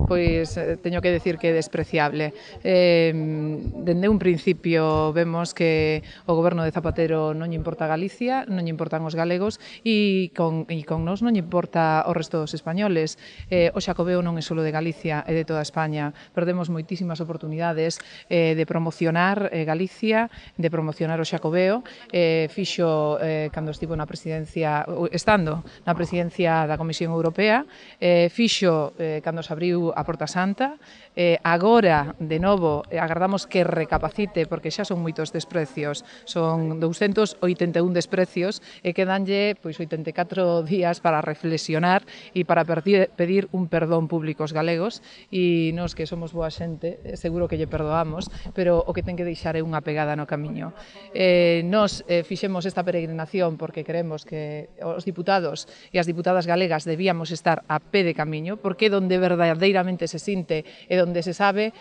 pois teño que decir que é despreciable. Dende un principio vemos que o goberno de Zapatero non lle importa Galicia, non lle importan os galegos e con nós non lle importa o resto dos españoles. O Xacobeo non é só de Galicia, é de toda España. Perdemos moitísimas oportunidades de promocionar Galicia, de promocionar o Xacobeo. Fixo cando estivo na presidencia, estando na presidencia da Comisión Europea, fixo cando se abriu a Porta Santa, agora, de novo, agardamos que recapacite, porque xa son moitos desprecios, son 281 desprecios, e quedanlle pois 84 días para reflexionar e para pedir un perdón público aos galegos, e nós que somos boa xente, seguro que lle perdoamos, pero o que ten que deixar é unha pegada no camiño. Nós fixemos esta peregrinación porque creemos que os diputados e as diputadas galegas debíamos estar a pé de camiño, porque é onde verdadeiramente se sinte e onde se sabe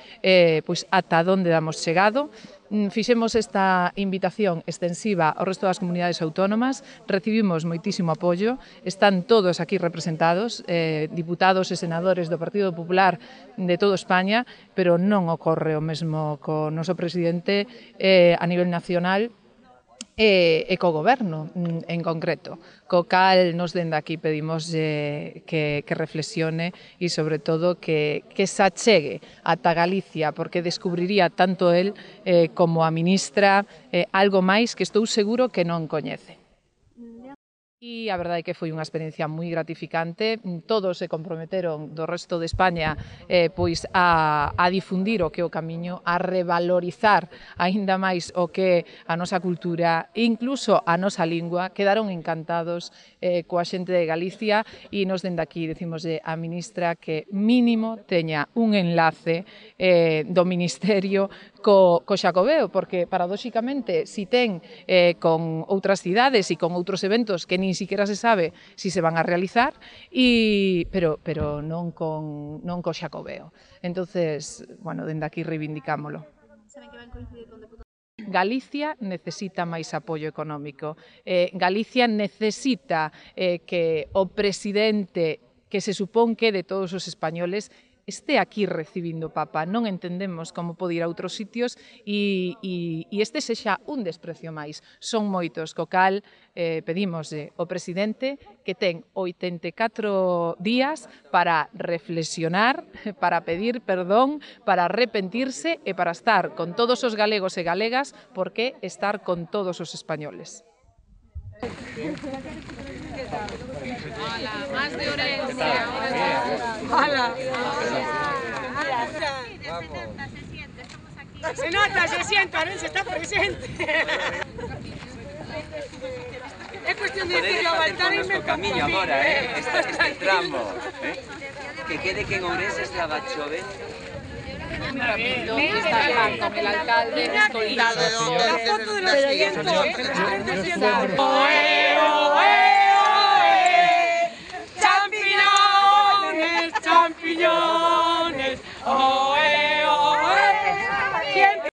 pois ata onde damos chegado. Fixemos esta invitación extensiva ao resto das comunidades autónomas, recibimos moitísimo apoio, están todos aquí representados, diputados e senadores do Partido Popular de toda España, pero non ocorre o mesmo co noso presidente a nivel nacional e co goberno en concreto, co cal nos dende aquí pedimos que reflexione e sobre todo que se achegue ata Galicia, porque descubriría tanto el como a ministra algo máis que estou seguro que non coñece. E a verdade é que foi unha experiencia moi gratificante. Todos se comprometeron do resto de España pois a difundir o que é o camiño, a revalorizar aínda máis o que é a nosa cultura e incluso a nosa lingua. Quedaron encantados coa xente de Galicia e nos dende aquí decimoslle á ministra que mínimo teña un enlace do Ministerio co Xacobeo, porque paradóxicamente si ten con outras cidades e con outros eventos que nin siquiera se sabe si se van a realizar, pero non co Xacobeo. Entonces, bueno, dende aquí reivindicámolo. Galicia necesita máis apoio económico. Galicia necesita que o presidente, que se supón que de todos os españoles, este aquí recibindo Papa. Non entendemos como pode ir a outros sitios e este sexa un desprecio máis. Son moitos, co cal pedimoslle ao presidente que ten 84 días para reflexionar, para pedir perdón, para arrepentirse e para estar con todos os galegos e galegas, porque estar con todos os españoles. Hola, más de Orense. Hola. Se nota, se siente, Orense está presente. É cuestión de decirlo ao altar e me camiño agora, este tramo. Que quede que en Ourense estaba chovendo. Está con el alcalde escoltado. La foto de los 100.